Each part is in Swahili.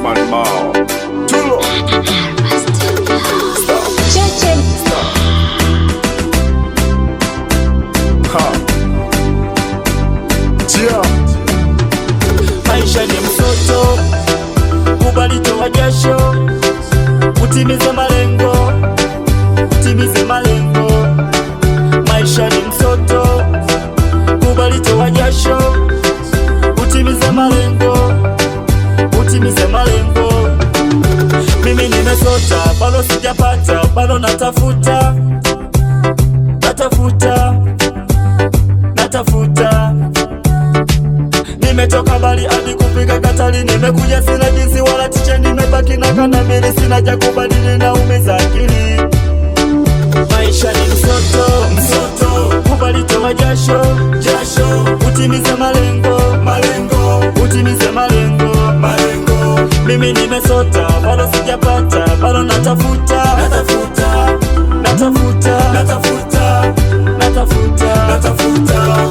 Osman Mao. Tulo. Cheche. Ha. Chia. Maisha ni msoto, kubali toa jasho, utimize malengo, utimize malengo. Maisha ni msoto, kubali toa jasho, utimize malengo, utimize malengo. Mimi nimesota, bado sijapata, bado natafuta, natafuta, natafuta. Nimetoka mbali hadi kufika Katari, nimekuja sina jinsi wala ticha, nimebaki na kanamili, sina cha kubadili na umeza akili. Maisha ni msoto, msoto, kubali toa jasho, jasho, utimize malengo, malengo, utimize malengo, malengo. Mimi nimesota, bado sijapata, bado natafuta, natafuta, natafuta, natafuta, natafuta, natafuta.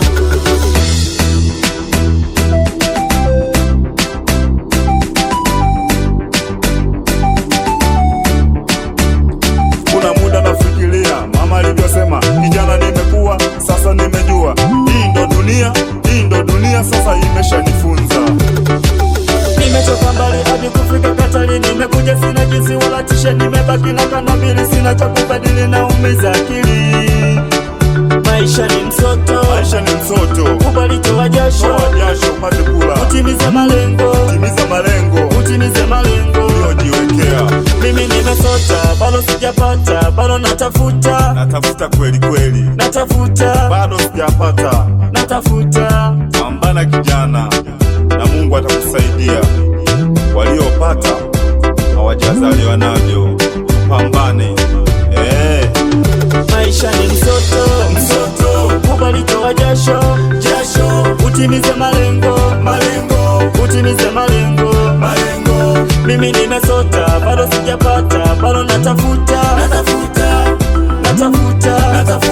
Kuna muda nafikiria mama alivyosema, kijana nimekuwa, sasa nimejua. Hii ndo dunia, hii ndo dunia, sasa imeshanifunza. Nimetoka mbali hadi kufika Katari, nimekuja sina jinsi wala tisha, nimebaki na kanamili, sina cha kubadili na umeza akili. Maisha ni msoto, Maisha ni msoto, kubali toa jasho, toa jasho upate kula, utimize malengo, timiza malengo utimize malengo. uliojiwekea. Mimi nimesota, bado sijapata, bado natafuta, Natafuta kweli kweli, natafuta, bado sijapata. natafuta. Pambana kijana, na Mungu atakusaidia. Waliopata hawajazaliwa navyo, tupambane. Maisha ni msoto, msoto, kubali toa jasho, jasho, utimize malengo, malengo, utimize malengo, malengo. Mimi nimesota, bado sijapata, bado natafuta, natafuta, natafuta, natafuta.